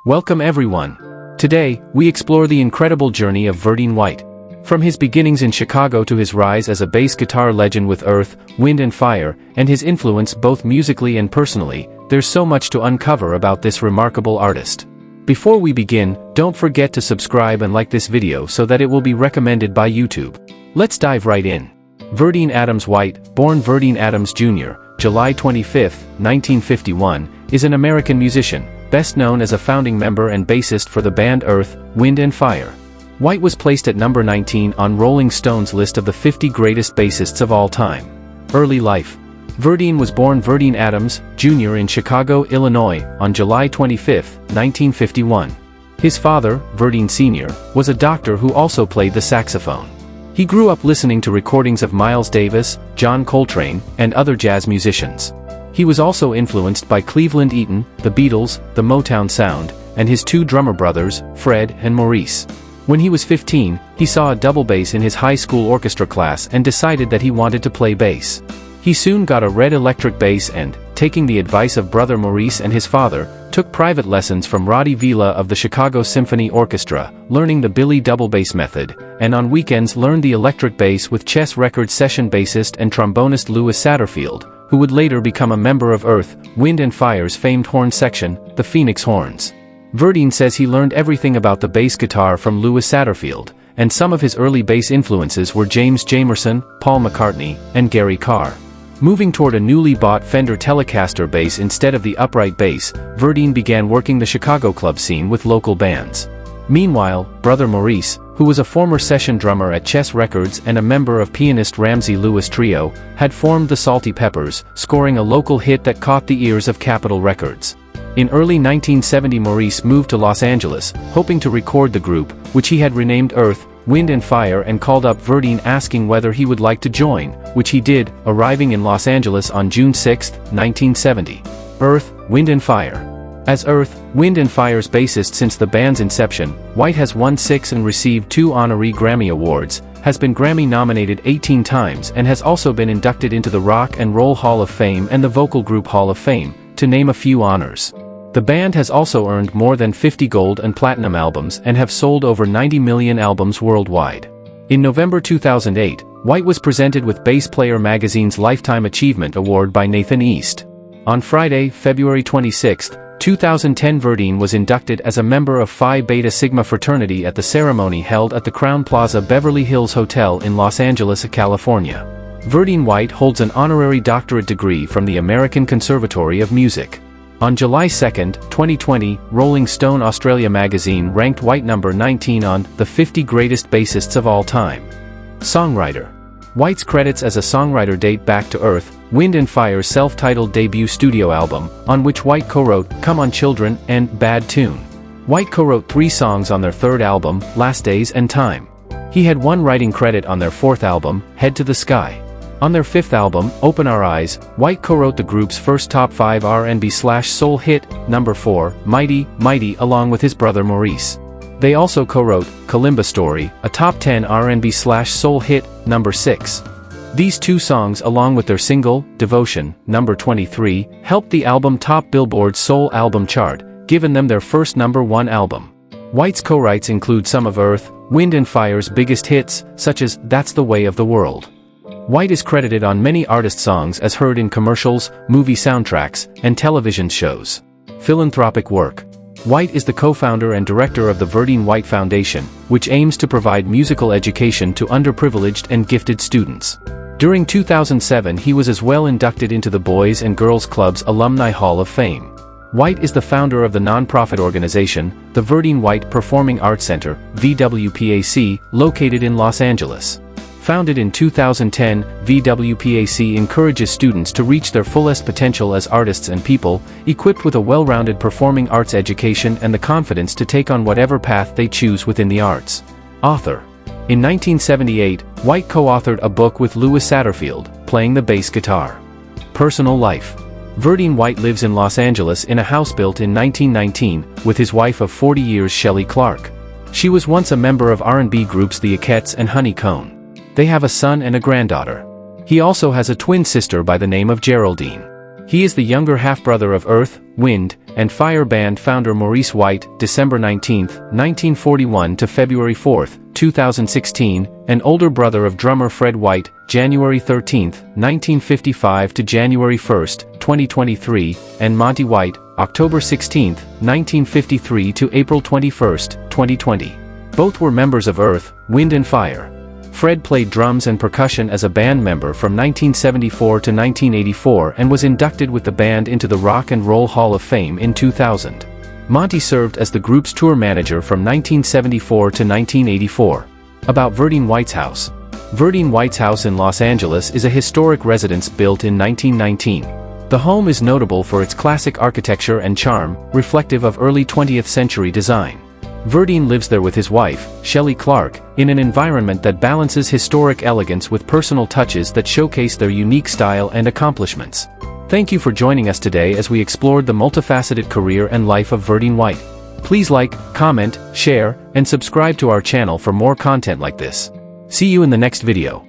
Welcome everyone. Today, we explore the incredible journey of Verdine White. From his beginnings in Chicago to his rise as a bass guitar legend with Earth, Wind and Fire, and his influence both musically and personally, there's so much to uncover about this remarkable artist. Before we begin, don't forget to subscribe and like this video so that it will be recommended by YouTube. Let's dive right in. Verdine Adams White, born Verdine Adams Jr., July 25, 1951, is an American musician, best known as a founding member and bassist for the band Earth, Wind and Fire. White was placed at number 19 on Rolling Stone's list of the 50 greatest bassists of all time. Early life. Verdine was born Verdine Adams, Jr. in Chicago, Illinois, on July 25, 1951. His father, Verdine Sr., was a doctor who also played the saxophone. He grew up listening to recordings of Miles Davis, John Coltrane, and other jazz musicians. He was also influenced by Cleveland Eaton, the Beatles, the Motown sound, and his two drummer brothers, Fred and Maurice. When he was 15, he saw a double bass in his high school orchestra class and decided that he wanted to play bass. He soon got a red electric bass and, taking the advice of brother Maurice and his father, took private lessons from Roddy Vila of the Chicago Symphony Orchestra, learning the Billy double bass method, and on weekends learned the electric bass with Chess Records session bassist and trombonist Louis Satterfield, who would later become a member of Earth, Wind and Fire's famed horn section, the Phoenix Horns. Verdine says he learned everything about the bass guitar from Louis Satterfield, and some of his early bass influences were James Jamerson, Paul McCartney, and Gary Carr. Moving toward a newly bought Fender Telecaster bass instead of the upright bass, Verdine began working the Chicago club scene with local bands. Meanwhile, brother Maurice, who was a former session drummer at Chess Records and a member of pianist Ramsey Lewis Trio, had formed the Salty Peppers, scoring a local hit that caught the ears of Capitol Records. In early 1970, Maurice moved to Los Angeles, hoping to record the group, which he had renamed Earth, Wind and Fire, and called up Verdine asking whether he would like to join, which he did, arriving in Los Angeles on June 6, 1970. Earth, Wind and Fire. As Earth, Wind and Fire's bassist since the band's inception, White has won 6 and received 2 honorary Grammy Awards, has been Grammy-nominated 18 times and has also been inducted into the Rock and Roll Hall of Fame and the Vocal Group Hall of Fame, to name a few honors. The band has also earned more than 50 gold and platinum albums and have sold over 90 million albums worldwide. In November 2008, White was presented with Bass Player magazine's Lifetime Achievement Award by Nathan East. On Friday, February 26, 2010, Verdine was inducted as a member of Phi Beta Sigma fraternity at the ceremony held at the Crowne Plaza Beverly Hills Hotel in Los Angeles, California. Verdine White holds an honorary doctorate degree from the American Conservatory of Music. On July 2, 2020, Rolling Stone Australia magazine ranked White number 19 on the 50 greatest bassists of all time. Songwriter. White's credits as a songwriter date back to Earth, Wind and Fire's self-titled debut studio album, on which White co-wrote Come On Children and Bad Tune. White co-wrote 3 songs on their third album, Last Days and Time. He had 1 writing credit on their fourth album, Head to the Sky. On their 5th album, Open Our Eyes, White co-wrote the group's first top 5 R&B/soul hit, number 4, Mighty, Mighty, along with his brother Maurice. They also co-wrote Kalimba Story, a top 10 R&B/soul hit, number 6. These 2 songs, along with their single, Devotion, number 23, helped the album top Billboard's Soul Album chart, giving them their first number 1 album. White's co-writes include some of Earth, Wind and Fire's biggest hits, such as That's the Way of the World. White is credited on many artist songs as heard in commercials, movie soundtracks, and television shows. Philanthropic work. White is the co-founder and director of the Verdine White Foundation, which aims to provide musical education to underprivileged and gifted students. During 2007, he was as well inducted into the Boys and Girls Club's Alumni Hall of Fame. White is the founder of the nonprofit organization, the Verdine White Performing Arts Center, VWPAC, located in Los Angeles. Founded in 2010, VWPAC encourages students to reach their fullest potential as artists and people, equipped with a well-rounded performing arts education and the confidence to take on whatever path they choose within the arts. Author. In 1978, White co-authored a book with Louis Satterfield, playing the bass guitar. Personal life. Verdine White lives in Los Angeles in a house built in 1919, with his wife of 40 years, Shelley Clark. She was once a member of R&B groups The Ekettes and Honeycomb. They have a son and a granddaughter. He also has a twin sister by the name of Geraldine. He is the younger half-brother of Earth, Wind, and Fire band founder Maurice White, December 19, 1941 to February 4, 2016, and older brother of drummer Fred White, January 13, 1955 to January 1, 2023, and Monty White, October 16, 1953 to April 21, 2020. Both were members of Earth, Wind and Fire. Fred played drums and percussion as a band member from 1974 to 1984 and was inducted with the band into the Rock and Roll Hall of Fame in 2000. Monty served as the group's tour manager from 1974 to 1984. About Verdine White's house. Verdine White's house in Los Angeles is a historic residence built in 1919. The home is notable for its classic architecture and charm, reflective of early 20th century design. Verdine lives there with his wife, Shelley Clark, in an environment that balances historic elegance with personal touches that showcase their unique style and accomplishments. Thank you for joining us today as we explored the multifaceted career and life of Verdine White. Please like, comment, share, and subscribe to our channel for more content like this. See you in the next video.